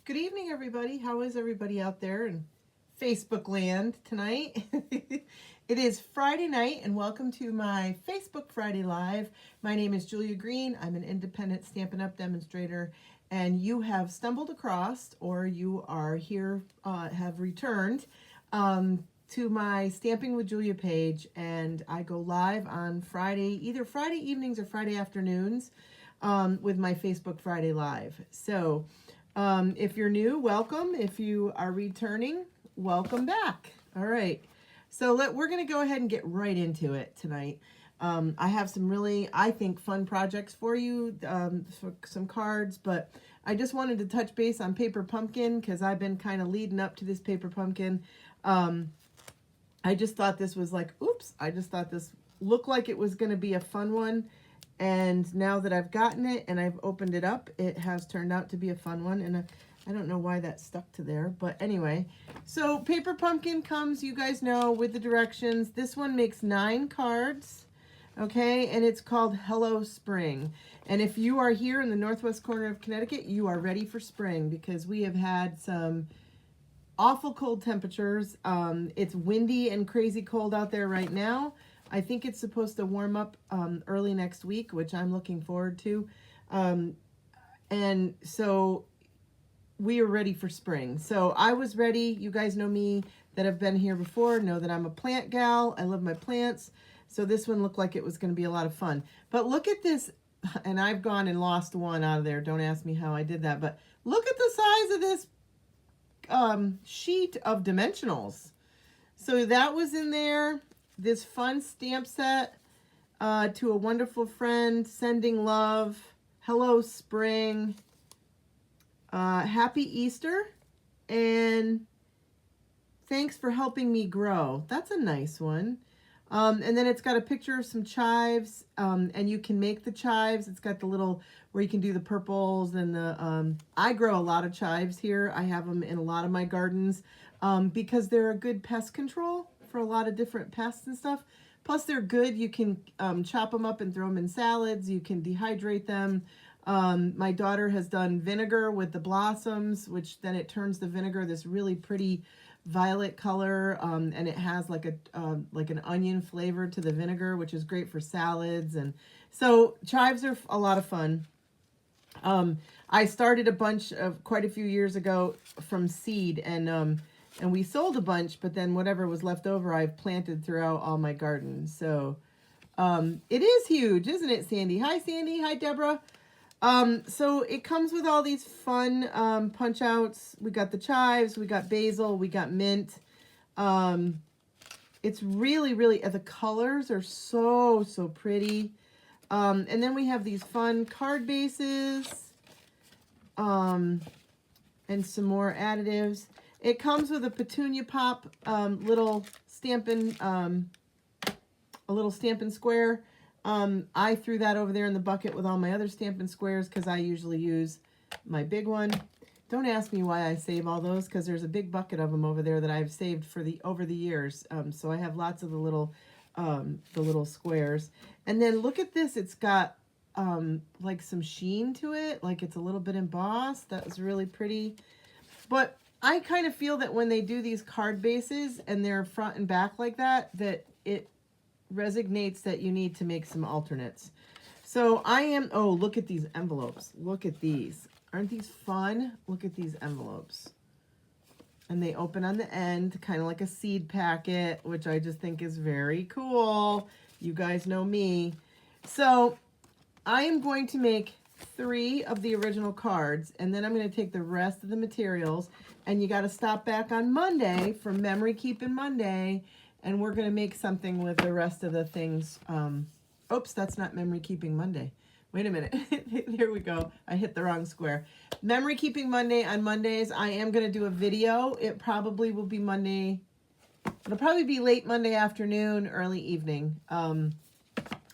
Good evening, everybody. How is everybody out there in Facebook land tonight? It is Friday night, and welcome to my Facebook Friday Live. My name is Julia Green. I'm an independent Stampin' Up! Demonstrator, and you have stumbled across, or you are here, have returned to my Stamping with Julia page, and I go live on Friday, either Friday evenings or Friday afternoons, with my Facebook Friday Live. So, if you're new, welcome. If you are returning, welcome back. All right. So we're going to go ahead and get right into it tonight. I have some really, I think, fun projects for you, for some cards, but I just wanted to touch base on Paper Pumpkin because I've been kind of leading up to this Paper Pumpkin. I just thought this was like, oops, I just thought this looked like it was going to be a fun one. And now that I've gotten it and I've opened it up, it has turned out to be a fun one. And I don't know why that stuck to there, but anyway. So Paper Pumpkin comes, you guys know, with the directions. This one makes 9 cards, okay? And it's called Hello Spring. And if you are here in the northwest corner of Connecticut, you are ready for spring because we have had some awful cold temperatures. It's windy and crazy cold out there right now. I think it's supposed to warm up early next week, which I'm looking forward to. And so we are ready for spring. So I was ready. You guys know me that have been here before, know that I'm a plant gal. I love my plants. So this one looked like it was going to be a lot of fun. But look at this. And I've gone and lost one out of there. Don't ask me how I did that. But look at the size of this sheet of dimensionals. So that was in there. This fun stamp set, to a wonderful friend, sending love, hello spring, happy Easter, and thanks for helping me grow. That's a nice one. And then it's got a picture of some chives, and you can make the chives. It's got the little, where you can do the purples and the, I grow a lot of chives here. I have them in a lot of my gardens, because they're a good pest control for a lot of different pests and stuff. Plus they're good. You can chop them up and throw them in salads. You can dehydrate them. My daughter has done vinegar with the blossoms, which then it turns the vinegar this really pretty violet color, and it has like an onion flavor to the vinegar, which is great for salads. And so chives are a lot of fun. I started a bunch of quite a few years ago from seed, and we sold a bunch, but then whatever was left over, I've planted throughout all my gardens. So it is huge, isn't it, Sandy? Hi, Sandy. Hi, Deborah. So it comes with all these fun punch outs. We got the chives, we got basil, we got mint. It's really, really, the colors are so, so pretty. And then we have these fun card bases, and some more additives. It comes with a petunia pop, little Stampin', a little Stampin' Square. I threw that over there in the bucket with all my other Stampin' Squares because I usually use my big one. Don't ask me why I save all those because there's a big bucket of them over there that I've saved for over the years. So I have lots of the little squares. And then look at this. It's got like some sheen to it, like it's a little bit embossed. That was really pretty. But I kind of feel that when they do these card bases and they're front and back like that, that it resonates that you need to make some alternates. So oh, look at these envelopes. Look at these. Aren't these fun? Look at these envelopes. And they open on the end, kind of like a seed packet, which I just think is very cool. You guys know me. So I am going to make 3 of the original cards, and then I'm going to take the rest of the materials, and you got to stop back on Monday for Memory Keeping Monday, and we're going to make something with the rest of the things. Oops, that's not Memory Keeping Monday. Wait a minute. Here we go. I hit the wrong square. Memory Keeping Monday on Mondays. I am going to do a video. It probably will be Monday. It'll probably be late Monday afternoon, early evening. I'm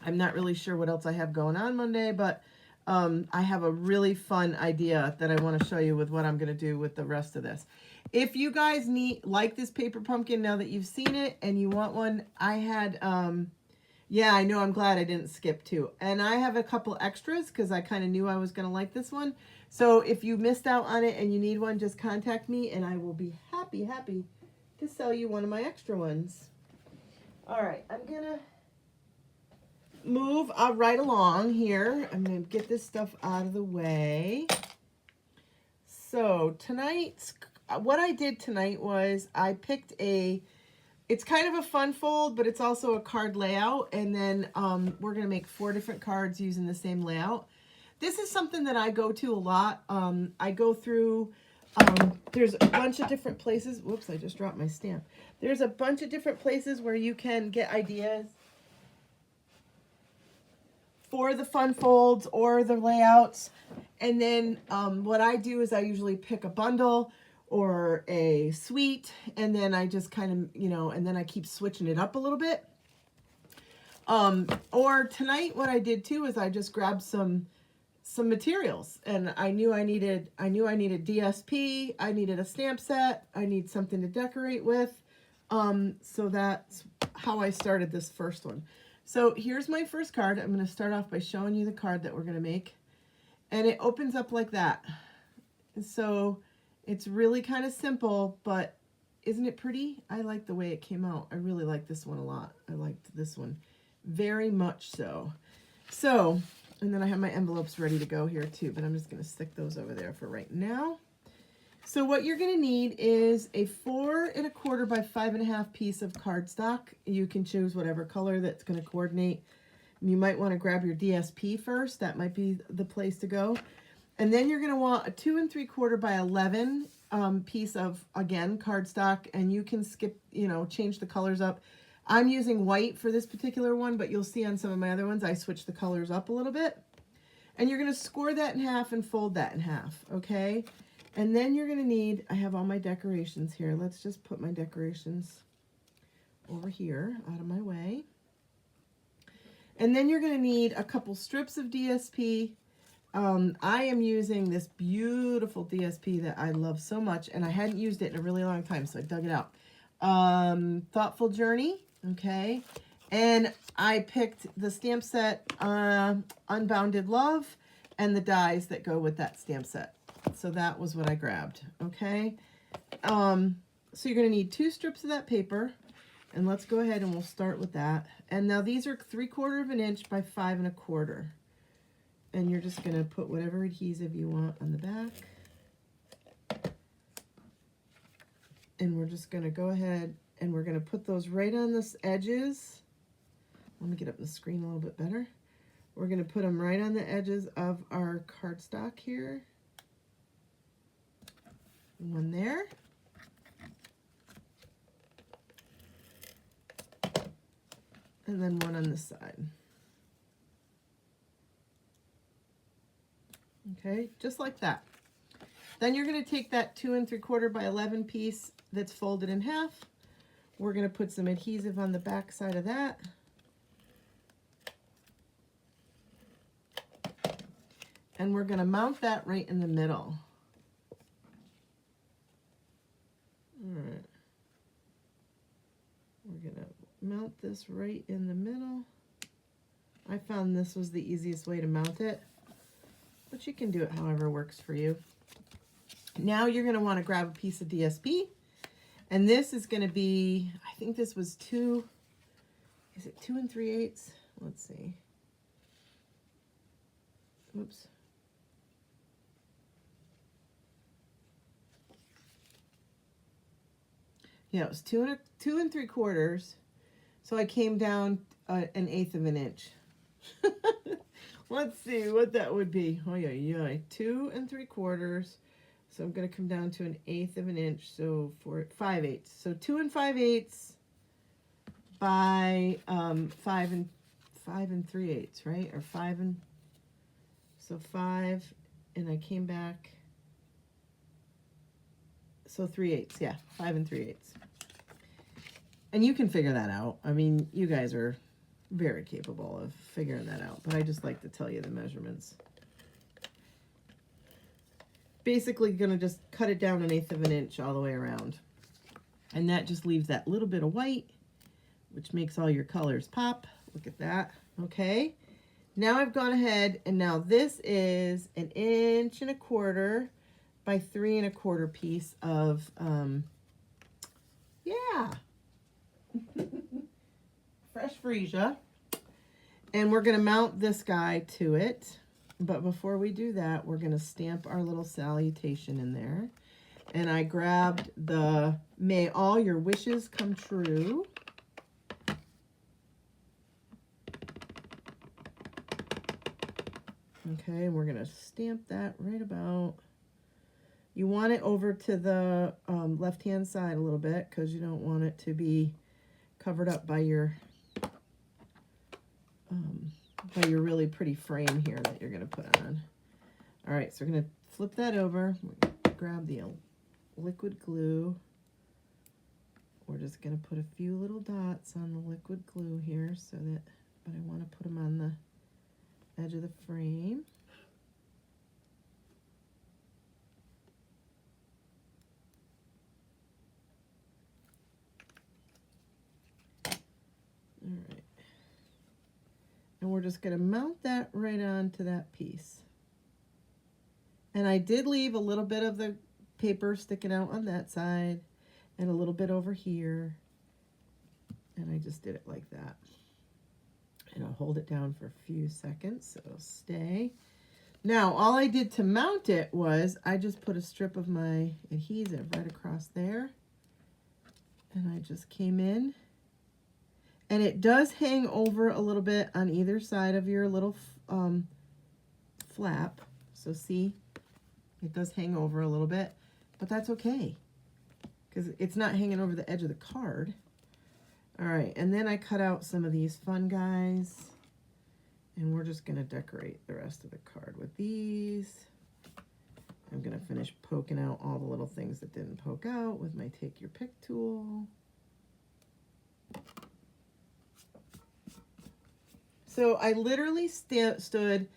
not really sure what else I have going on Monday, but I have a really fun idea that I want to show you with what I'm going to do with the rest of this. If you guys like this Paper Pumpkin now that you've seen it and you want one, I had Yeah, I know. I'm glad I didn't skip two. And I have a couple extras because I kind of knew I was going to like this one. So if you missed out on it and you need one, just contact me and I will be happy to sell you one of my extra ones. All right, I'm going to move right along here. I'm going to get this stuff out of the way. So what I did tonight was I picked it's kind of a fun fold, but it's also a card layout. And then we're going to make 4 different cards using the same layout. This is something that I go to a lot. I go through, there's a bunch of different places. Whoops, I just dropped my stamp. There's a bunch of different places where you can get ideas for the fun folds or the layouts. And then what I do is I usually pick a bundle or a suite, and then I just kind of, and then I keep switching it up a little bit. Or tonight what I did too is I just grabbed some materials, and I knew I needed DSP, I needed a stamp set, I need something to decorate with. So that's how I started this first one. So here's my first card. I'm going to start off by showing you the card that we're going to make. And it opens up like that. So it's really kind of simple, but isn't it pretty? I like the way it came out. I really like this one a lot. I liked this one very much so. So, and then I have my envelopes ready to go here too, but I'm just going to stick those over there for right now. So what you're going to need is a 4 1/4 by 5 1/2 piece of cardstock. You can choose whatever color that's going to coordinate. You might want to grab your DSP first. That might be the place to go. And then you're going to want a 2 3/4 by 11 piece of, again, cardstock. And you can skip, change the colors up. I'm using white for this particular one, but you'll see on some of my other ones, I switch the colors up a little bit. And you're going to score that in half and fold that in half, okay? And then you're going to need, I have all my decorations here. Let's just put my decorations over here out of my way. And then you're going to need a couple strips of DSP. I am using this beautiful DSP that I love so much, and I hadn't used it in a really long time, so I dug it out. Thoughtful Journey, okay? And I picked the stamp set Unbounded Love and the dies that go with that stamp set. So that was what I grabbed, okay? So you're going to need 2 strips of that paper, and let's go ahead and we'll start with that. And now these are 3/4 inch by 5 1/4. And you're just going to put whatever adhesive you want on the back. And we're just going to go ahead and we're going to put those right on the edges. Let me get up the screen a little bit better. We're going to put them right on the edges of our cardstock here. One there. And then one on this side. Okay, just like that. Then you're going to take that 2 3/4 by 11 piece that's folded in half. We're going to put some adhesive on the back side of that. And we're going to mount that right in the middle. All right. We're going to mount this right in the middle. I found this was the easiest way to mount it, but you can do it however works for you. Now you're going to want to grab a piece of DSP, and this is going to be, I think this was 2, is it 2 3/8? Let's see. Oops. Yeah, it was 2 3/4. So I came down 1/8 inch. Let's see what that would be. Oh yeah, 2 3/4. So I'm going to come down to 1/8 inch. So 5/8. So 2 5/8 by 5 3/8, right? Or 5 so 5, and I came back. So 3/8, yeah, 5 3/8. And you can figure that out. I mean, you guys are very capable of figuring that out, but I just like to tell you the measurements. Basically gonna just cut it down 1/8 inch all the way around. And that just leaves that little bit of white, which makes all your colors pop, Look at that. Okay. Now I've gone ahead, and now this is 1.25 inches by 3.25 piece of, yeah, fresh freesia. And we're going to mount this guy to it. But before we do that, we're going to stamp our little salutation in there. And I grabbed the May All Your Wishes Come True. Okay, and we're going to stamp that right about. You want it over to the left-hand side a little bit because you don't want it to be covered up by your really pretty frame here that you're going to put on. All right, so we're going to flip that over. Grab the liquid glue. We're just going to put a few little dots on the liquid glue here so that, but I want to put them on the edge of the frame. All right. And we're just going to mount that right onto that piece. And I did leave a little bit of the paper sticking out on that side and a little bit over here. And I just did it like that. And I'll hold it down for a few seconds so it'll stay. Now, all I did to mount it was I just put a strip of my adhesive right across there. And I just came in. And it does hang over a little bit on either side of your little flap. So see, it does hang over a little bit, but that's okay because it's not hanging over the edge of the card. All right, and then I cut out some of these fun guys, and we're just going to decorate the rest of the card with these. I'm going to finish poking out all the little things that didn't poke out with my Take Your Pick tool. So I literally stood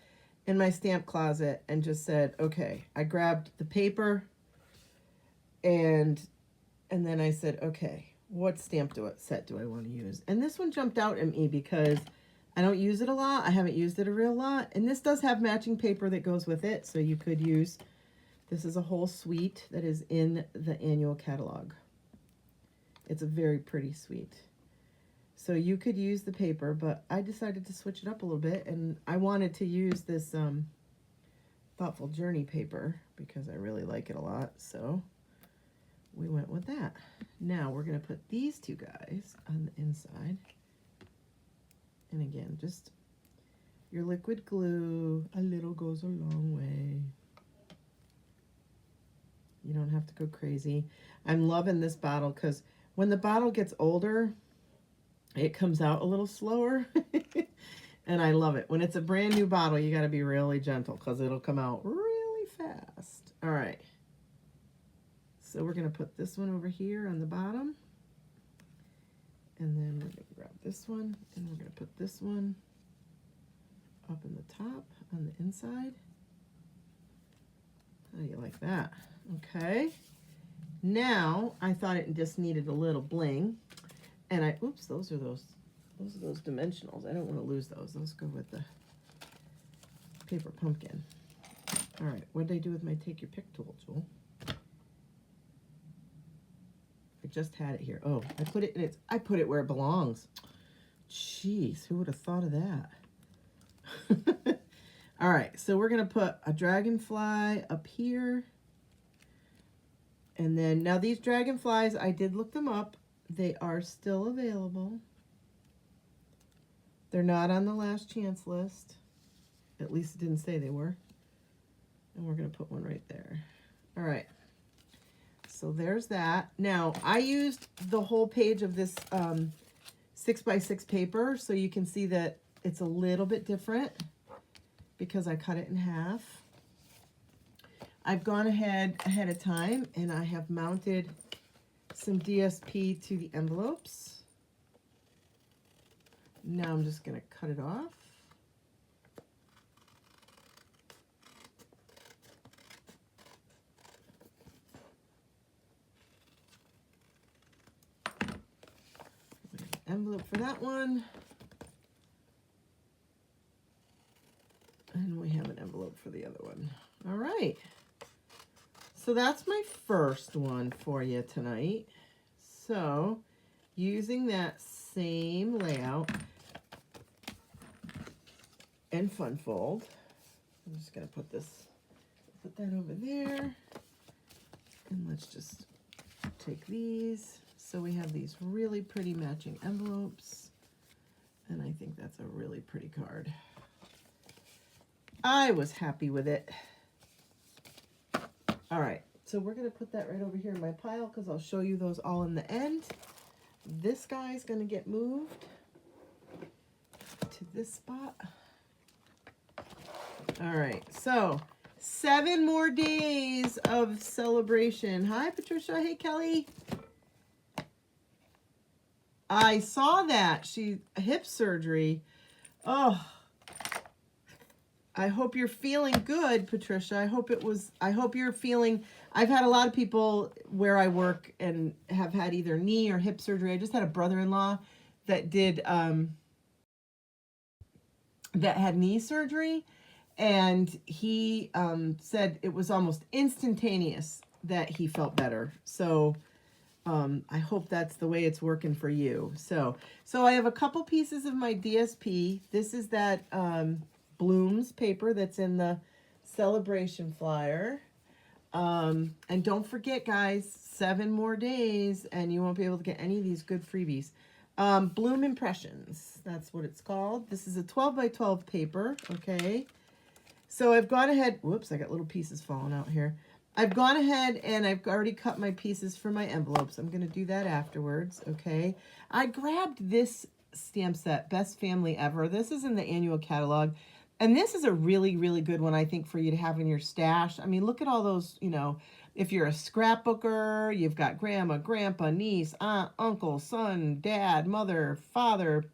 in my stamp closet and just said, okay, I grabbed the paper and then I said, okay, what stamp set do I want to use? And this one jumped out at me because I don't use it a lot. I haven't used it a real lot. And this does have matching paper that goes with it. So you could use, this is a whole suite that is in the annual catalog. It's a very pretty suite. So you could use the paper, but I decided to switch it up a little bit, and I wanted to use this Thoughtful Journey paper because I really like it a lot, so we went with that. Now we're going to put these two guys on the inside. And again, just your liquid glue, a little goes a long way. You don't have to go crazy. I'm loving this bottle because when the bottle gets older, it comes out a little slower, and I love it. When it's a brand new bottle, you got to be really gentle because it'll come out really fast. All right. So we're going to put this one over here on the bottom, and then we're going to grab this one, and we're going to put this one up in the top on the inside. How do you like that? Okay. Now, I thought it just needed a little bling. And oops, those are those dimensionals. I don't want to lose those. Those go with the paper pumpkin. All right, what did I do with my Take Your Pick tool, Jewel? I just had it here. Oh, I put it where it belongs. Jeez, who would have thought of that? All right, so we're gonna put a dragonfly up here. And then, now these dragonflies, I did look them up. They are still available. They're not on the last chance list. At least it didn't say they were. And we're going to put one right there. All right. So there's that. Now, I used the whole page of this 6x6 paper, so you can see that it's a little bit different because I cut it in half. I've gone ahead of time, and I have mounted some DSP to the envelopes. Now I'm just going to cut it off. Envelope for that one. look for the other one. All right. So that's my first one for you tonight. So using that same layout and funfold, I'm just going to put that over there. And let's just take these. So we have these really pretty matching envelopes. And I think that's a really pretty card. I was happy with it. All right, so we're going to put that right over here in my pile because I'll show you those all in the end. This guy's going to get moved to this spot. All right, so 7 more days of celebration. Hi, Patricia. Hey, Kelly. I saw that. She hip surgery. Oh, I hope you're feeling good, Patricia. I hope you're feeling, I've had a lot of people where I work and have had either knee or hip surgery. I just had a brother-in-law that did, that had knee surgery, and he said it was almost instantaneous that he felt better. So I hope that's the way it's working for you. So I have a couple pieces of my DSP. This is that Blooms paper that's in the celebration flyer. And don't forget, guys, 7 more days and you won't be able to get any of these good freebies. Bloom Impressions, that's what it's called. This is a 12 by 12 paper, okay? So I've gone ahead, whoops, I got little pieces falling out here. I've gone ahead and I've already cut my pieces for my envelopes. I'm going to do that afterwards, okay? I grabbed this stamp set, Best Family Ever. This is in the annual catalog. And this is a really, really good one, I think, for you to have in your stash. I mean, look at all those, you know, if you're a scrapbooker, you've got grandma, grandpa, niece, aunt, uncle, son, dad, mother, father.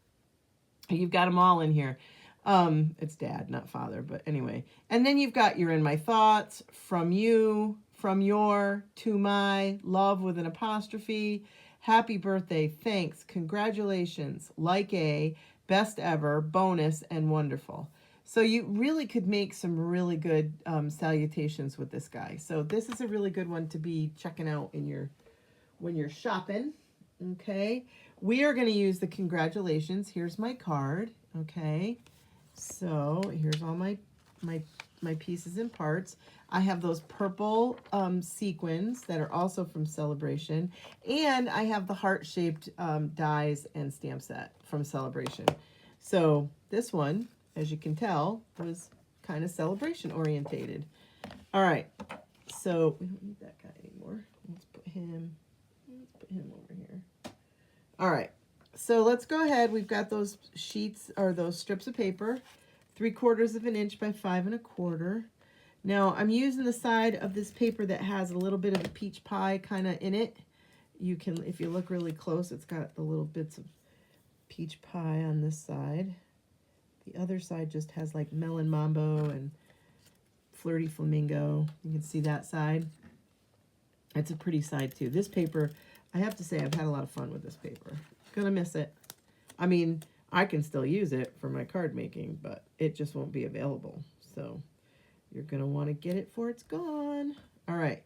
You've got them all in here. It's dad, not father, but anyway. And then you've got You're in My Thoughts, From You, From Your, To My, Love with an apostrophe, Happy Birthday, Thanks, Congratulations, Like a, Best Ever, Bonus, and Wonderful. So you really could make some really good salutations with this guy. So this is a really good one to be checking out in your when you're shopping. Okay, we are going to use the congratulations. Here's my card. Okay, so here's all my pieces and parts. I have those purple sequins that are also from Celebration, and I have the heart-shaped dies and stamp set from Celebration. So this one, as you can tell, was kind of Celebration orientated. All right, so we don't need that guy anymore. Let's put him over here. All right, so let's go ahead. We've got those sheets, or those strips of paper, 3/4 of an inch by 5 1/4. Now I'm using the side of this paper that has a little bit of the peach pie kind of in it. You can, if you look really close, it's got the little bits of peach pie on this side. The other side just has like melon mambo and flirty flamingo. You can see that side. It's a pretty side too. This paper, I have to say, I've had a lot of fun with this paper. Gonna miss it. I mean, I can still use it for my card making, but it just won't be available. So you're gonna want to get it before it's gone. All right.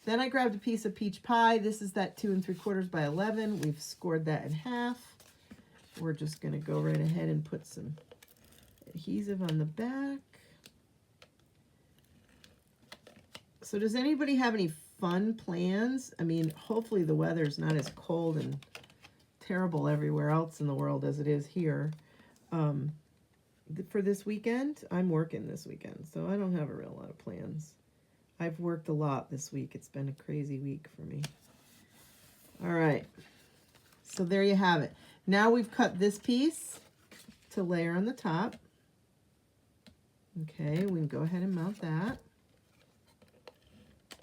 Then I grabbed a piece of peach pie. This is that 2 3/4 by 11. We've scored that in half. We're just gonna go right ahead and put some adhesive on the back. So does anybody have any fun plans? I mean, hopefully the weather's not as cold and terrible everywhere else in the world as it is here. For this weekend, I'm working this weekend, so I don't have a real lot of plans. I've worked a lot this week. It's been a crazy week for me. All right, so there you have it. Now we've cut this piece to layer on the top. Okay, we can go ahead and mount that.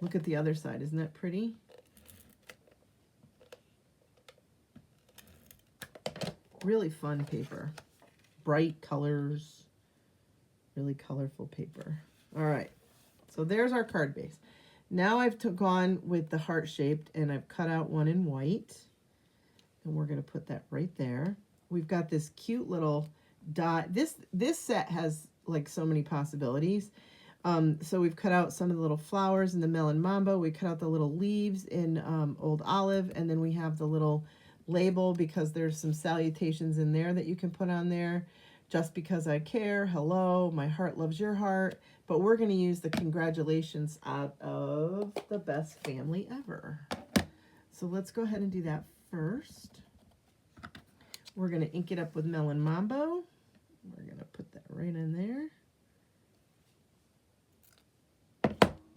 Look at the other side. Isn't that pretty? Really fun paper. Bright colors. Really colorful paper. All right. So there's our card base. Now I've gone with the heart-shaped, and I've cut out one in white. And we're going to put that right there. We've got this cute little dot. This set has like so many possibilities. So we've cut out some of the little flowers in the melon mambo. We cut out the little leaves in old olive, and then we have the little label because there's some salutations in there that you can put on there. Just because I care, hello, my heart loves your heart. But we're going to use the congratulations out of the best family ever. So let's go ahead and do that first. We're going to ink it up with melon mambo. We're going to put that right in there.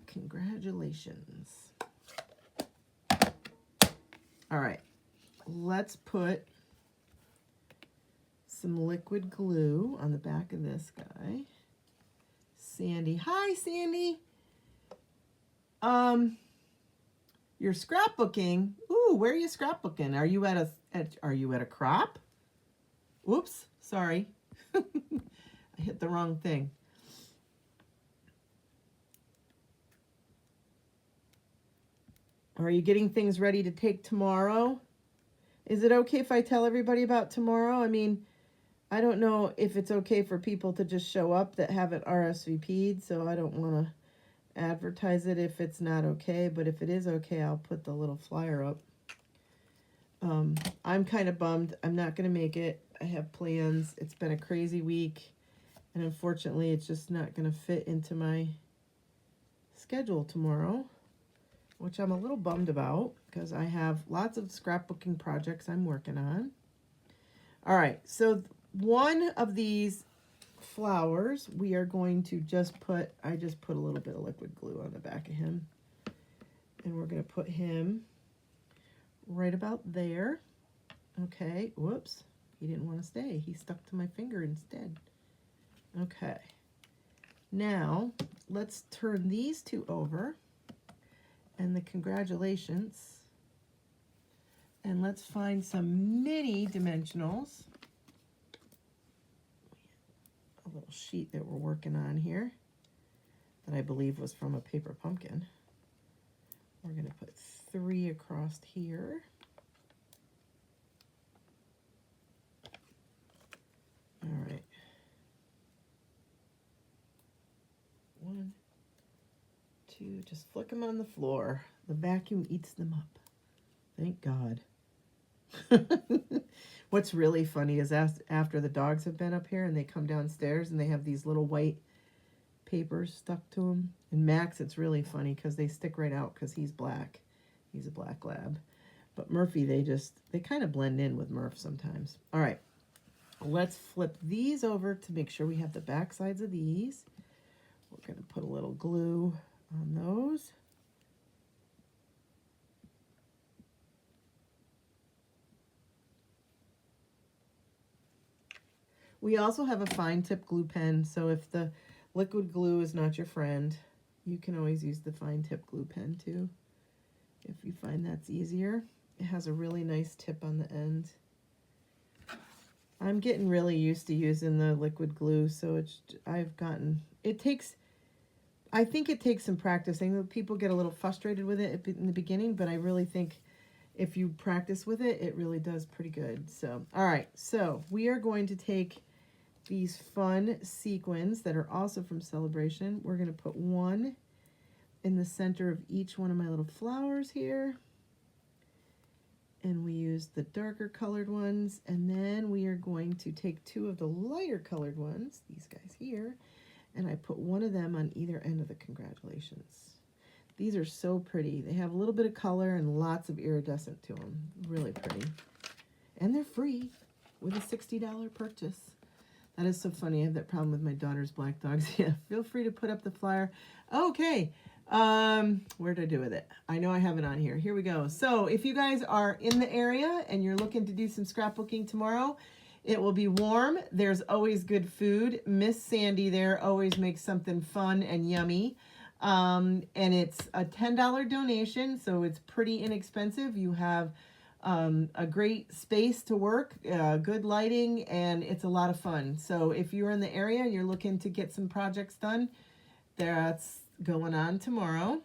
Congratulations. All right, let's put some liquid glue on the back of this guy. Sandy, hi Sandy. You're scrapbooking. Ooh, where are you scrapbooking? Are you at a crop? Whoops, sorry. I hit the wrong thing. Are you getting things ready to take tomorrow? Is it okay if I tell everybody about tomorrow? I mean, I don't know if it's okay for people to just show up that haven't RSVP'd, so I don't want to advertise it if it's not okay, but if it is okay, I'll put the little flyer up. I'm kind of bummed. I'm not going to make it. I have plans. It's been a crazy week, and unfortunately, it's just not going to fit into my schedule tomorrow, which I'm a little bummed about because I have lots of scrapbooking projects I'm working on. All right, so one of these flowers, we are going to I just put a little bit of liquid glue on the back of him. And we're going to put him right about there. Okay, whoops. He didn't want to stay. He stuck to my finger instead. Okay. Now, let's turn these two over. And the congratulations. And let's find some mini dimensionals. A little sheet that we're working on here that I believe was from a paper pumpkin. We're going to put 3 across here. All right. 1, 2, just flick them on the floor. The vacuum eats them up. Thank God. What's really funny is after the dogs have been up here and they come downstairs and they have these little white papers stuck to them. And Max, it's really funny because they stick right out because he's black. He's a black lab. But Murphy, they kind of blend in with Murph sometimes. All right, let's flip these over to make sure we have the back sides of these. We're going to put a little glue on those. We also have a fine tip glue pen, so if the liquid glue is not your friend, you can always use the fine tip glue pen too, if you find that's easier. It has a really nice tip on the end. I'm getting really used to using the liquid glue, so I think it takes some practicing. People get a little frustrated with it in the beginning, but I really think if you practice with it, it really does pretty good. So, all right, so we are going to take these fun sequins that are also from Celebration. We're going to put one in the center of each one of my little flowers here. And we use the darker colored ones. And then we are going to take 2 of the lighter colored ones, these guys here, and I put one of them on either end of the congratulations. These are so pretty. They have a little bit of color and lots of iridescent to them. Really pretty. And they're free with a $60 purchase. That is so funny. I have that problem with my daughter's black dogs. Yeah, feel free to put up the flyer. Okay. Where did I do with it? I know I have it on here. Here we go. So if you guys are in the area and you're looking to do some scrapbooking tomorrow, it will be warm. There's always good food. Miss Sandy there always makes something fun and yummy. And it's a $10 donation, so it's pretty inexpensive. You have a great space to work, good lighting, and it's a lot of fun. So if you're in the area and you're looking to get some projects done, that's going on tomorrow.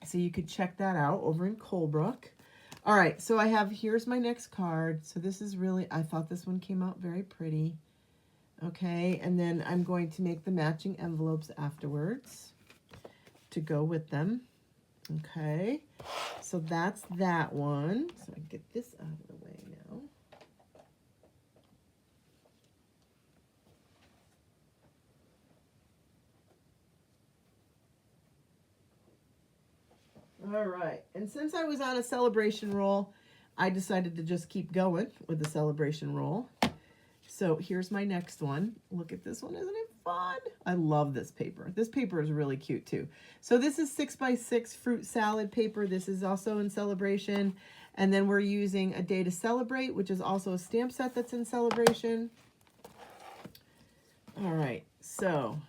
So you could check that out over in Colebrook. All right, so here's my next card. So this is really, I thought this one came out very pretty. Okay, and then I'm going to make the matching envelopes afterwards to go with them. Okay, so that's that one. So I get this out of the way now. All right, and since I was on a celebration roll, I decided to just keep going with the celebration roll. So here's my next one. Look at this one, isn't it fun? I love this paper. This paper is really cute too. So this is 6x6 fruit salad paper. This is also in celebration. And then we're using A Day to Celebrate, which is also a stamp set that's in celebration. All right, so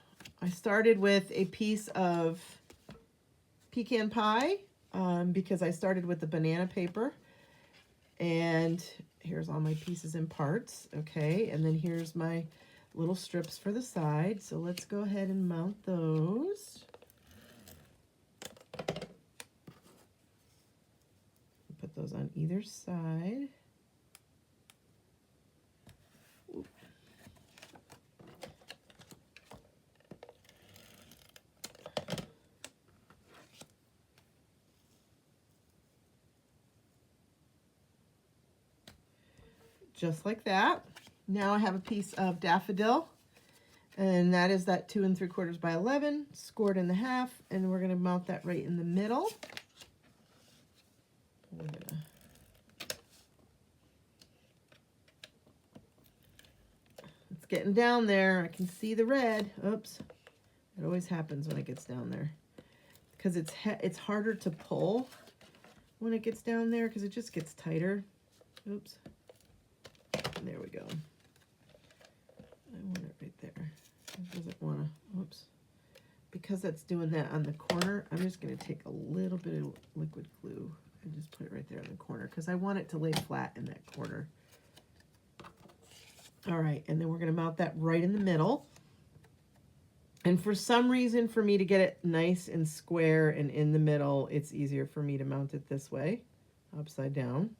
I started with a piece of pecan pie because I started with the banana paper. And here's all my pieces and parts, okay? And then here's my little strips for the side. So let's go ahead and mount those. Put those on either side. Just like that. Now I have a piece of daffodil, and that is that 2 3/4 by 11, scored in the half, and we're going to mount that right in the middle. It's getting down there. I can see the red. Oops. It always happens when it gets down there, because it's harder to pull when it gets down there because it just gets tighter. Oops. There we go. I want it right there. It doesn't want to, oops. Because that's doing that on the corner, I'm just going to take a little bit of liquid glue and just put it right there in the corner because I want it to lay flat in that corner. All right, and then we're going to mount that right in the middle. And for some reason, for me to get it nice and square and in the middle, it's easier for me to mount it this way, upside down.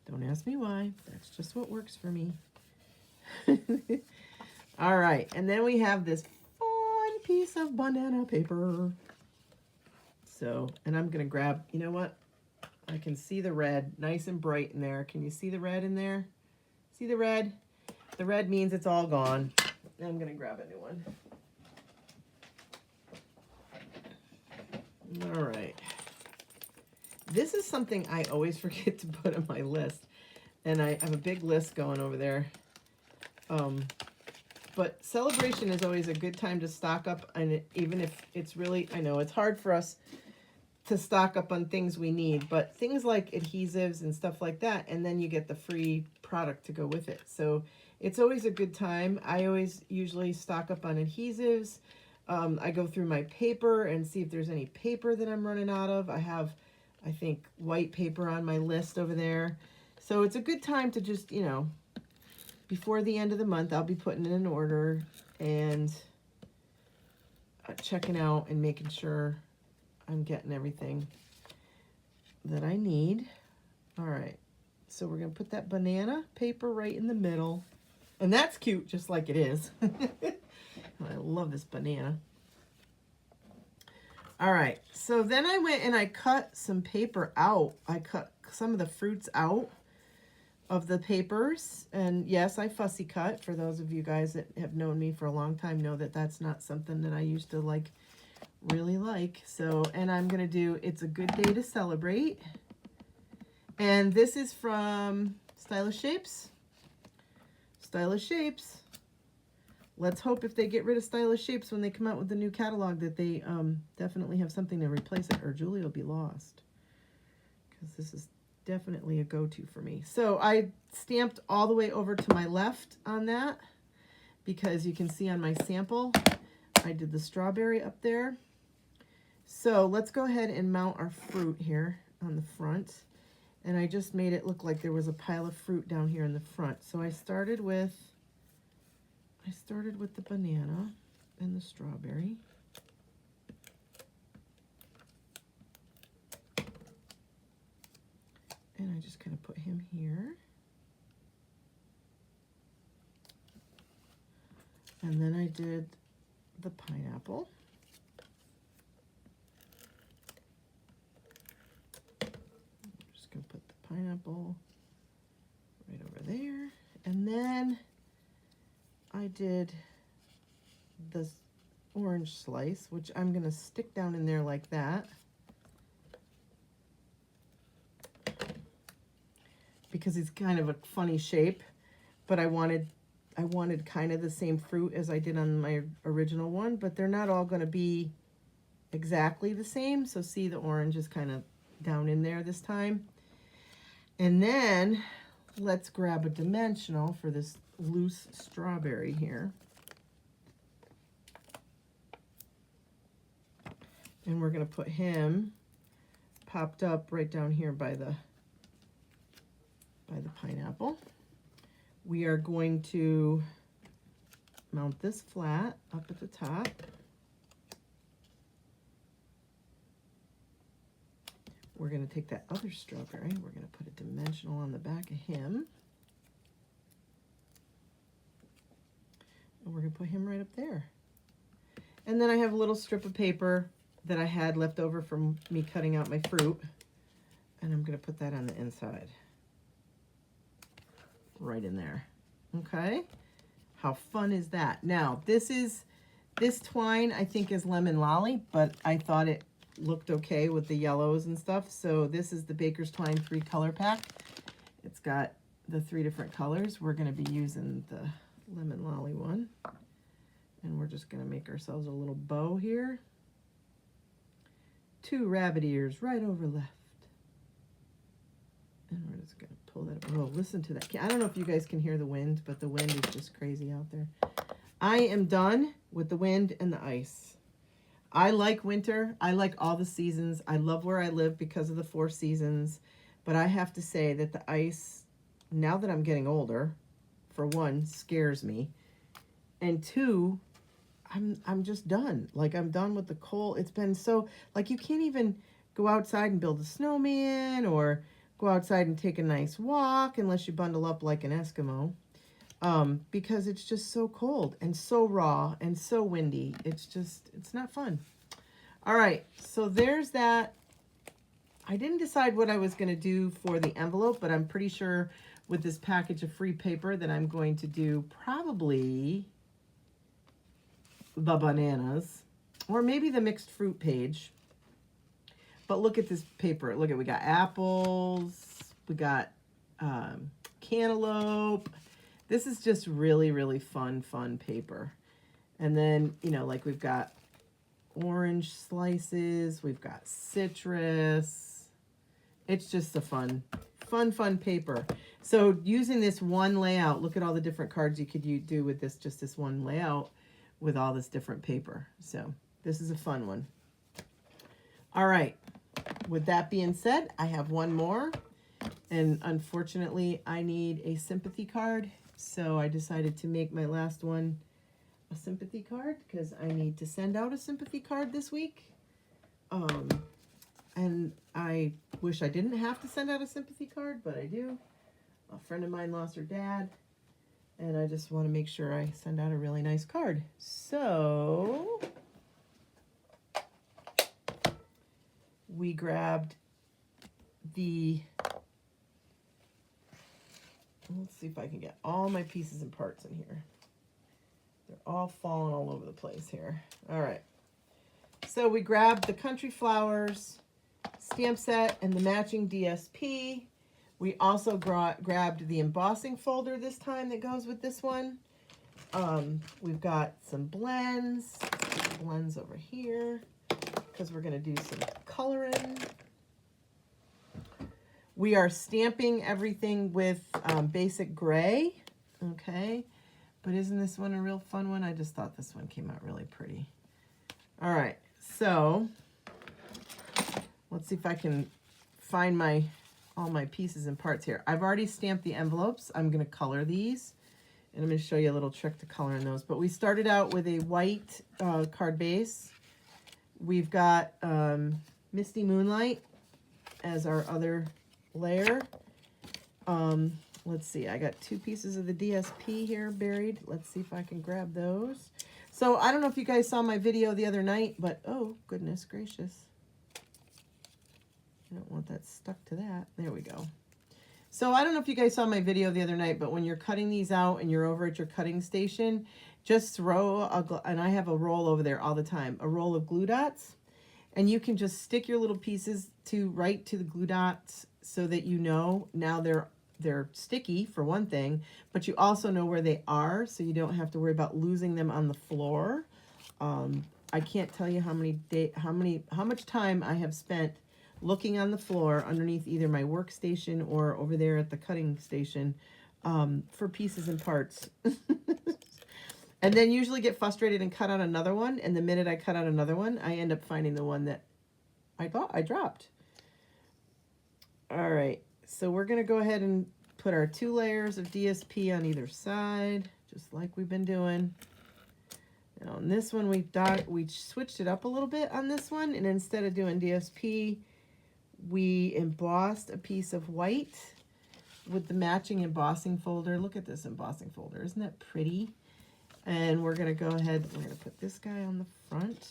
Don't ask me why. That's just what works for me. All right, and then we have this fun piece of banana paper. So, and I'm going to grab, you know what? I can see the red nice and bright in there. Can you see the red in there? See the red? The red means it's all gone. I'm going to grab a new one. All right. This is something I always forget to put on my list. And I have a big list going over there. But celebration is always a good time to stock up. And even if it's really, I know it's hard for us to stock up on things we need. But things like adhesives and stuff like that. And then you get the free product to go with it. So it's always a good time. I always usually stock up on adhesives. I go through my paper and see if there's any paper that I'm running out of. I have, I think, white paper on my list over there. So it's a good time to just, you know, before the end of the month, I'll be putting in an order and checking out and making sure I'm getting everything that I need. All right. So we're going to put that banana paper right in the middle. And that's cute, just like it is. I love this banana. All right, so then I went and I cut some paper out. I cut some of the fruits out of the papers. And yes, I fussy cut. For those of you guys that have known me for a long time know that that's not something that I used to really like. So, and I'm going to do It's a Good Day to Celebrate. And this is from Stylish Shapes. Stylish Shapes. Let's hope if they get rid of Stylish Shapes when they come out with the new catalog that they definitely have something to replace it, or Julie will be lost. Because this is definitely a go-to for me. So I stamped all the way over to my left on that because you can see on my sample, I did the strawberry up there. So let's go ahead and mount our fruit here on the front. And I just made it look like there was a pile of fruit down here in the front. So I started with the banana and the strawberry. And I just kind of put him here. And then I did the pineapple. I'm just going to put the pineapple right over there. And then I did this orange slice, which I'm going to stick down in there like that. Because it's kind of a funny shape, but I wanted kind of the same fruit as I did on my original one, but they're not all going to be exactly the same. So see, the orange is kind of down in there this time. And then let's grab a dimensional for this loose strawberry here. And we're going to put him popped up right down here by the pineapple. We are going to mount this flat up at the top. We're going to take that other strawberry. We're going to put a dimensional on the back of him. And we're going to put him right up there. And then I have a little strip of paper that I had left over from me cutting out my fruit. And I'm going to put that on the inside. Right in there. Okay. How fun is that? Now, this twine I think is lemon lolly, but I thought it looked okay with the yellows and stuff. So this is the Baker's Twine 3-color pack. It's got the 3 different colors. We're going to be using the lemon lolly one. And we're just going to make ourselves a little bow here. 2 rabbit ears right over left. And we're just going to pull that up. Oh, listen to that. I don't know if you guys can hear the wind, but the wind is just crazy out there. I am done with the wind and the ice. I like winter. I like all the seasons. I love where I live because of the 4 seasons. But I have to say that the ice, now that I'm getting older, for one, scares me. And 2, I'm just done. Like, I'm done with the cold. It's been so, like, you can't even go outside and build a snowman or go outside and take a nice walk unless you bundle up like an Eskimo, because it's just so cold and so raw and so windy. It's not fun. All right, so there's that. I didn't decide what I was going to do for the envelope, but I'm pretty sure with this package of free paper that I'm going to do probably the bananas or maybe the mixed fruit page. But look at this paper. Look at, we got apples, we got cantaloupe. This is just really, really fun paper. And then, you know, like we've got orange slices, we've got citrus. It's just a fun paper. So using this one layout, look at all the different cards you could do with this, just this one layout with all this different paper. So this is a fun one. All right. With that being said, I have one more, and unfortunately I need a sympathy card, so I decided to make my last one a sympathy card because I need to send out a sympathy card this week. And I wish I didn't have to send out a sympathy card, but I do. A friend of mine lost her dad, and I just want to make sure I send out a really nice card. So we grabbed the, let's see if I can get all my pieces and parts in here. They're all falling all over the place here. All right. So we grabbed the Country Flowers stamp set and the matching DSP. We also grabbed the embossing folder this time that goes with this one. We've got some blends over here because we're going to do some coloring. We are stamping everything with basic gray. Okay. But isn't this one a real fun one? I just thought this one came out really pretty. All right. So let's see if I can find all my pieces and parts here. I've already stamped the envelopes. I'm going to color these, and I'm going to show you a little trick to color in those. But we started out with a white card base. We've got Misty Moonlight as our other layer. let's see, I got 2 pieces of the DSP here buried. Let's see if I can grab those. So I don't know if you guys saw my video the other night, but oh, goodness gracious. I don't want that stuck to that. There we go. So I don't know if you guys saw my video the other night, but when you're cutting these out and you're over at your cutting station, just throw and I have a roll over there all the time, a roll of glue dots, and you can just stick your little pieces right to the glue dots so that you know now they're sticky for one thing, but you also know where they are, so you don't have to worry about losing them on the floor. I can't tell you how much time I have spent looking on the floor underneath either my workstation or over there at the cutting station for pieces and parts. And then usually get frustrated and cut out another one. And the minute I cut out another one, I end up finding the one that I thought I dropped. All right, so we're going to go ahead and put our 2 layers of DSP on either side, just like we've been doing. Now on this one, we switched it up a little bit on this one, and instead of doing DSP, we embossed a piece of white with the matching embossing folder. Look at this embossing folder. Isn't that pretty? And we're going to go ahead, we're going to put this guy on the front.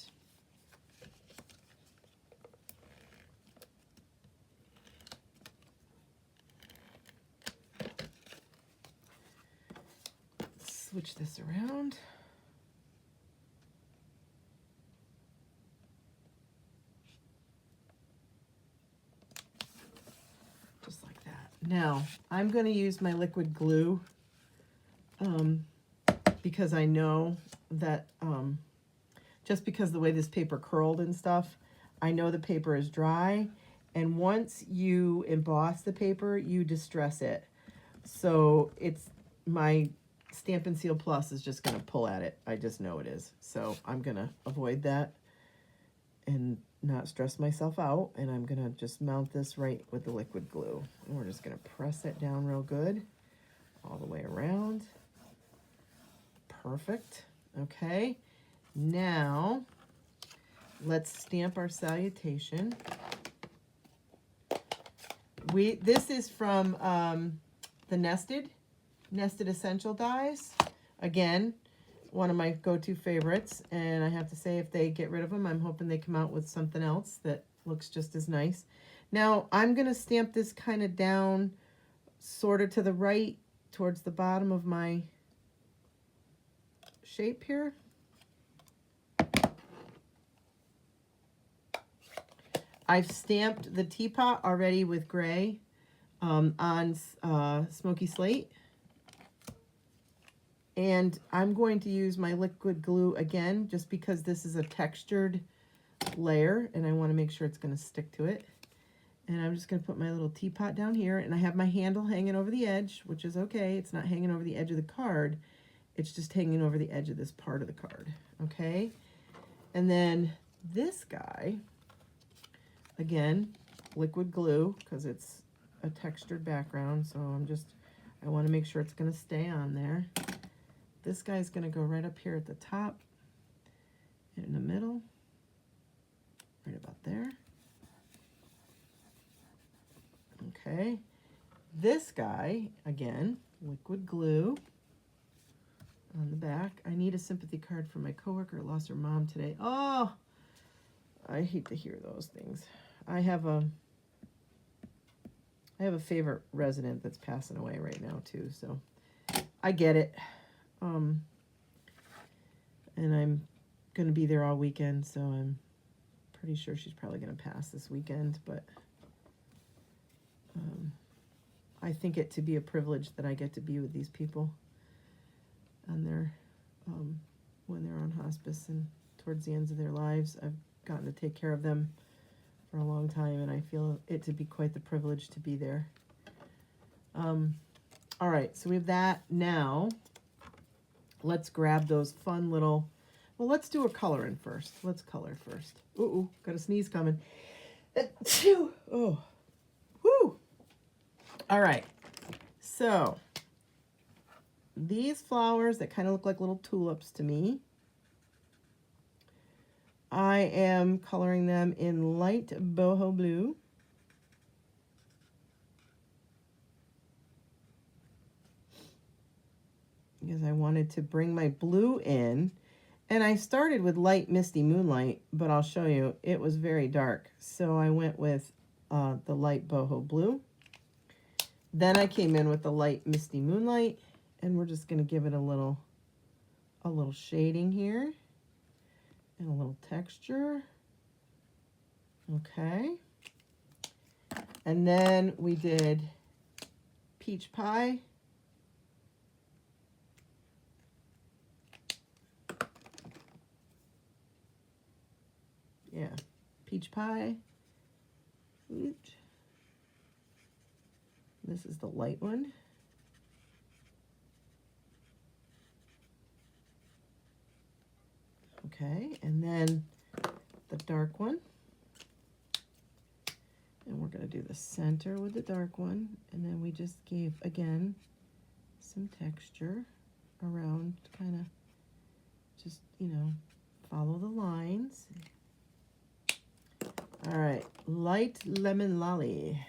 Switch this around. Just like that. Now, I'm going to use my liquid glue because I know that just because the way this paper curled and stuff, I know the paper is dry. And once you emboss the paper, you distress it. So it's my Stampin' Seal Plus is just going to pull at it. I just know it is. So I'm going to avoid that and not stress myself out. And I'm going to just mount this right with the liquid glue. And we're just going to press it down real good all the way around. Perfect. Okay. Now let's stamp our salutation. This is from the Nested Essential Dies. Again, one of my go-to favorites, and I have to say, if they get rid of them, I'm hoping they come out with something else that looks just as nice. Now, I'm going to stamp this kind of down, sort of to the right, towards the bottom of my shape here. I've stamped the teapot already with gray on Smoky Slate. And I'm going to use my liquid glue again, just because this is a textured layer, and I want to make sure it's going to stick to it. And I'm just going to put my little teapot down here, and I have my handle hanging over the edge, which is okay. It's not hanging over the edge of the card. It's just hanging over the edge of this part of the card, okay? And then this guy, again, liquid glue, because it's a textured background, so I want to make sure it's going to stay on there. This guy's going to go right up here at the top, in the middle, right about there. Okay. This guy, again, liquid glue on the back. I need a sympathy card for my coworker who lost her mom today. Oh, I hate to hear those things. I have a favorite resident that's passing away right now too, so I get it. And I'm going to be there all weekend, so I'm pretty sure she's probably going to pass this weekend, but I think it to be a privilege that I get to be with these people on their, when they're on hospice and towards the ends of their lives. I've gotten to take care of them for a long time, and I feel it to be quite the privilege to be there. All right, so we have that. Now let's grab those fun little, well, let's do a coloring first. Let's color first. Ooh, got a sneeze coming. Oh, whoo. All right, so these flowers that kind of look like little tulips to me, I am coloring them in light boho blue. because I wanted to bring my blue in. And I started with light misty moonlight, but I'll show you, it was very dark. So I went with the light boho blue. Then I came in with the light misty moonlight, and we're just going to give it a little shading here and a little texture. Okay. And then we did peach pie. Yeah, peach pie. Oops. This is the light one. Okay, and then the dark one. And we're going to do the center with the dark one. And then we just gave, again, some texture around, kind of just, you know, follow the lines. All right, light lemon lolly.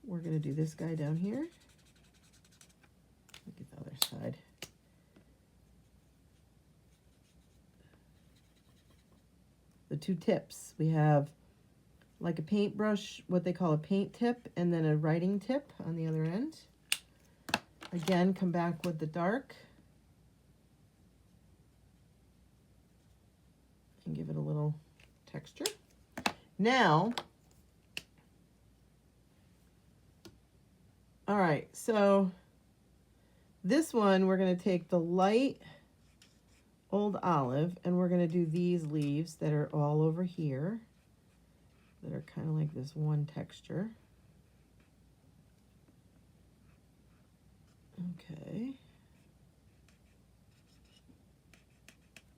We're going to do this guy down here. Look at the other side. The two tips. We have like a paintbrush, what they call a paint tip, and then a writing tip on the other end. Again, come back with the dark. And give it a little texture. Now, all right, so this one, we're going to take the light old olive, and we're going to do these leaves that are all over here, that are kind of like this one texture. Okay.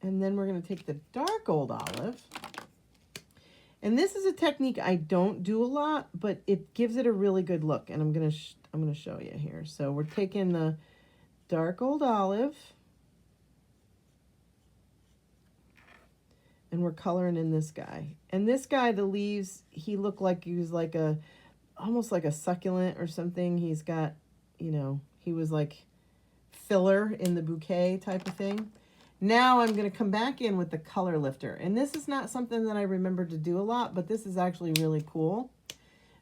And then we're going to take the dark old olive. And this is a technique I don't do a lot, but it gives it a really good look. And I'm going to show you here. So we're taking the dark old olive, and we're coloring in this guy. And this guy, the leaves, he looked like he was like almost like a succulent or something. He's got, you know, he was like filler in the bouquet type of thing. Now I'm going to come back in with the color lifter. And this is not something that I remember to do a lot, but this is actually really cool.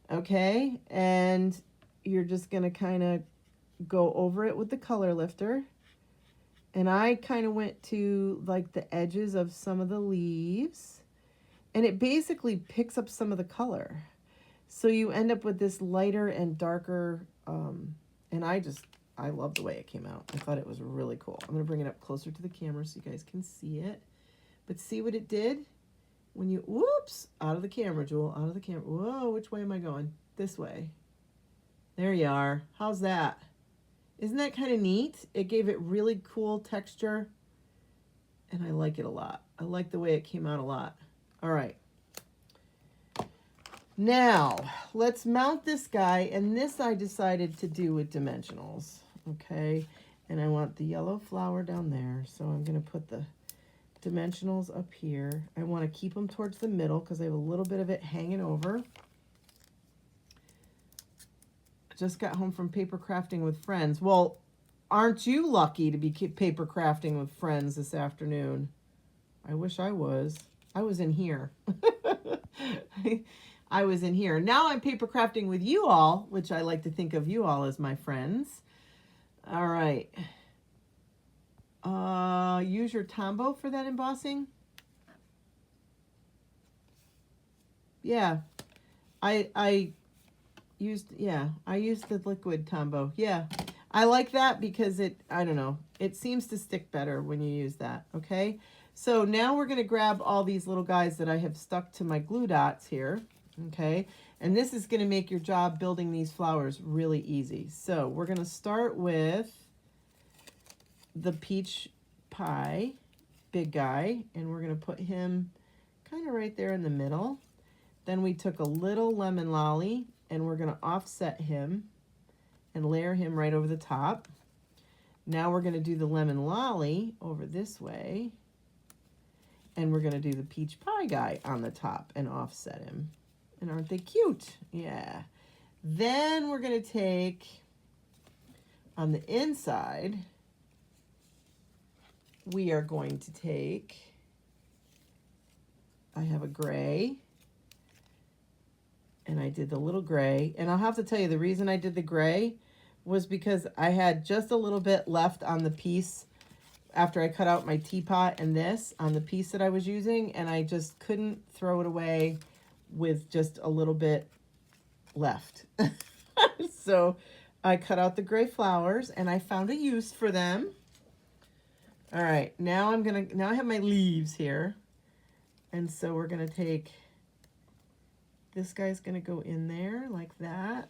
Okay, and you're just going to kind of go over it with the color lifter. And I kind of went to like the edges of some of the leaves, and it basically picks up some of the color. So you end up with this lighter and darker, and I love the way it came out. I thought it was really cool. I'm going to bring it up closer to the camera so you guys can see it. But see what it did? When you, whoops, out of the camera, Jewel, out of the camera. Whoa, which way am I going? This way. There you are. How's that? Isn't that kind of neat? It gave it really cool texture, and I like it a lot. I like the way it came out a lot. All right. Now, let's mount this guy, and this I decided to do with dimensionals, okay? And I want the yellow flower down there, so I'm going to put the dimensionals up here. I want to keep them towards the middle because I have a little bit of it hanging over. I just got home from paper crafting with friends. Well, aren't you lucky to be paper crafting with friends this afternoon? I wish I was. I was in here. I was in here. Now I'm paper crafting with you all, which I like to think of you all as my friends. All right. Use your Tombow for that embossing. Yeah. I used the liquid Tombow. Yeah. I like that because I don't know, it seems to stick better when you use that, okay? So now we're going to grab all these little guys that I have stuck to my glue dots here, okay? And this is going to make your job building these flowers really easy. So we're going to start with the peach pie, big guy, and we're going to put him kind of right there in the middle. Then we took a little lemon lolly, and we're going to offset him and layer him right over the top. Now we're going to do the lemon lolly over this way, and we're going to do the peach pie guy on the top and offset him. And aren't they cute? Yeah. Then we're going to take on the inside, we are going to take, I have a gray, and I did the little gray. And I'll have to tell you, the reason I did the gray was because I had just a little bit left on the piece after I cut out my teapot and this on the piece that I was using, and I just couldn't throw it away with just a little bit left. So I cut out the gray flowers and I found a use for them. All right, now I have my leaves here. And so we're gonna take, this guy's gonna go in there like that.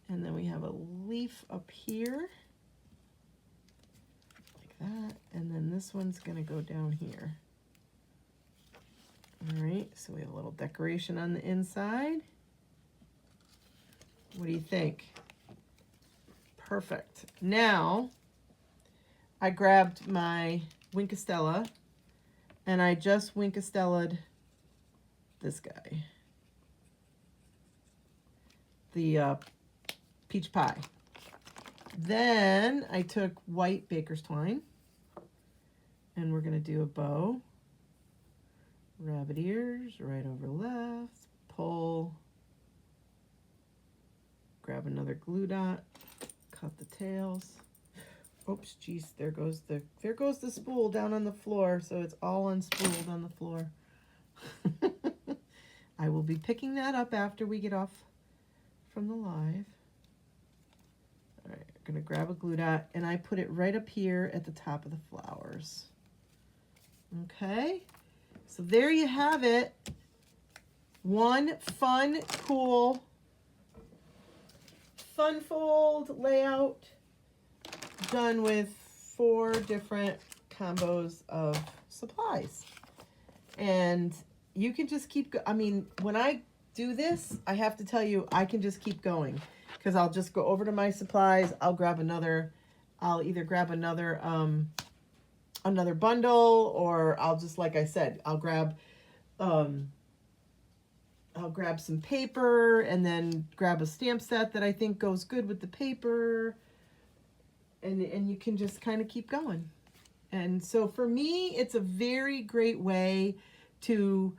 And then we have a leaf up here, like that. And then this one's gonna go down here. All right, so we have a little decoration on the inside. What do you think? Perfect. Now, I grabbed my Winkostella, and I just Winkostella'd this guy. The peach pie. Then I took white baker's twine, and we're going to do a bow. Rabbit ears, right over left, pull, grab another glue dot, cut the tails. Oops, geez, there goes the spool down on the floor, so it's all unspooled on the floor. I will be picking that up after we get off from the live. All right, I'm gonna grab a glue dot, and I put it right up here at the top of the flowers. Okay, so there you have it. One fun, cool funfold layout done with 4 different combos of supplies. And you can just keep, I mean, when I do this, I have to tell you, I can just keep going, because I'll just go over to my supplies. I'll either grab another bundle, or I'll just, like I said, I'll grab some paper, and then grab a stamp set that I think goes good with the paper. And you can just kind of keep going. And so for me, it's a very great way to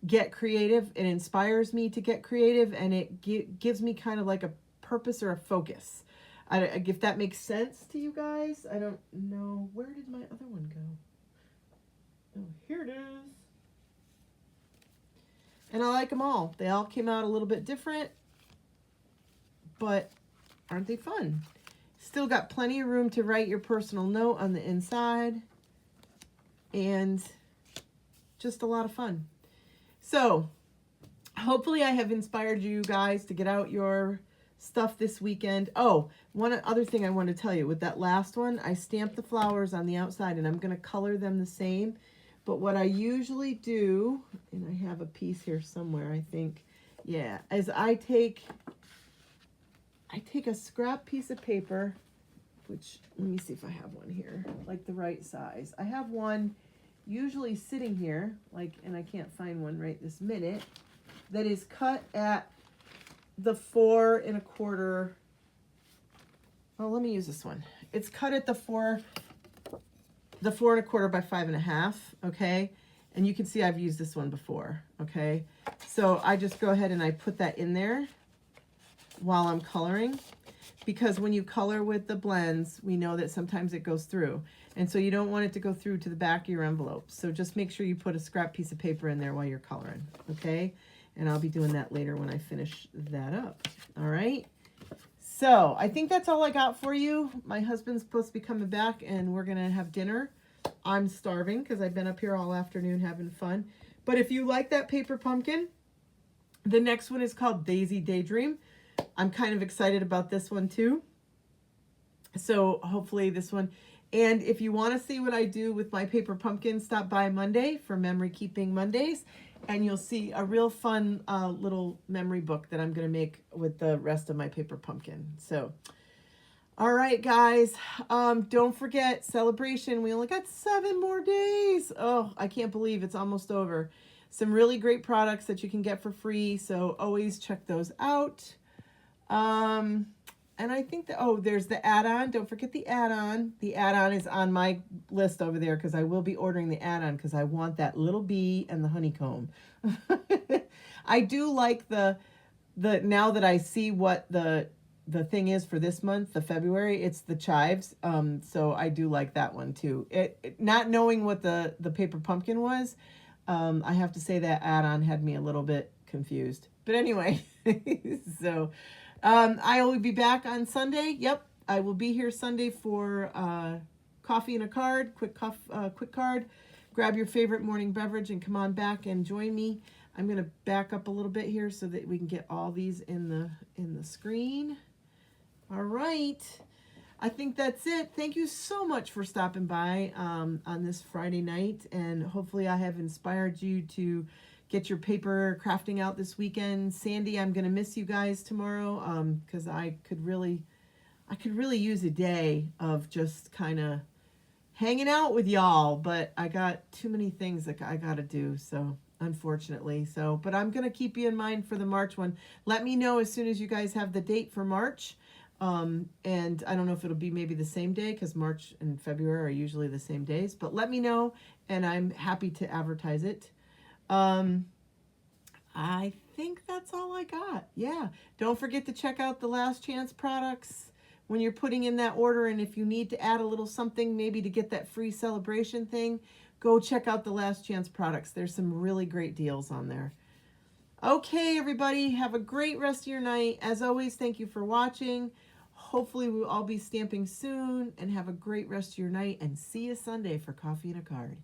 get creative. It inspires me to get creative, and it gives me kind of like a purpose or a focus. If that makes sense to you guys. I don't know. Where did my other one go? Oh, here it is. And I like them all. They all came out a little bit different, but aren't they fun? Still got plenty of room to write your personal note on the inside, and just a lot of fun. So hopefully I have inspired you guys to get out your stuff this weekend. Oh, one other thing I want to tell you, with that last one, I stamped the flowers on the outside, and I'm going to color them the same. But what I usually do, and I have a piece here somewhere, I think, yeah, is I take a scrap piece of paper, which, let me see if I have one here, like the right size. I have one usually sitting here, like, and I can't find one right this minute, that is cut at the 4 1/4. Oh, let me use this one. It's cut at the 4 1/4 by 5 1/2, okay? And you can see I've used this one before, okay? So I just go ahead and I put that in there while I'm coloring, because when you color with the blends, we know that sometimes it goes through, and so you don't want it to go through to the back of your envelope. So just make sure you put a scrap piece of paper in there while you're coloring, okay? And I'll be doing that later when I finish that up. All right, so I think that's all I got for you. My husband's supposed to be coming back, and we're gonna have dinner. I'm starving because I've been up here all afternoon having fun. But if you like that paper pumpkin, the next one is called Daisy Daydream. I'm kind of excited about this one too. So hopefully this one. And if you want to see what I do with my paper pumpkin, stop by Monday for Memory Keeping Mondays, and you'll see a real fun little memory book that I'm going to make with the rest of my paper pumpkin. So, all right, guys, don't forget celebration. We only got 7 more days. Oh, I can't believe it's almost over. Some really great products that you can get for free, so always check those out. And I think that, oh, there's the add-on. Don't forget the add-on. The add-on is on my list over there because I will be ordering the add-on because I want that little bee and the honeycomb. I do like the now that I see what the thing is for this month, the February, it's the chives. So I do like that one too. Not knowing what the paper pumpkin was, I have to say that add-on had me a little bit confused. But anyway, so I will be back on Sunday. Yep, I will be here Sunday for coffee and a card, quick card. Grab your favorite morning beverage and come on back and join me. I'm going to back up a little bit here so that we can get all these in the screen. All right. I think that's it. Thank you so much for stopping by on this Friday night, and hopefully I have inspired you to get your paper crafting out this weekend. Sandy, I'm going to miss you guys tomorrow because I could really use a day of just kind of hanging out with y'all, but I got too many things that I got to do, so unfortunately. But I'm going to keep you in mind for the March one. Let me know as soon as you guys have the date for March. And I don't know if it'll be maybe the same day because March and February are usually the same days, but let me know and I'm happy to advertise it. I think that's all I got. Yeah. Don't forget to check out the Last Chance products when you're putting in that order. And if you need to add a little something, maybe to get that free celebration thing, go check out the Last Chance products. There's some really great deals on there. Okay, everybody, have a great rest of your night. As always, thank you for watching. Hopefully we'll all be stamping soon, and have a great rest of your night, and see you Sunday for Coffee and a Card.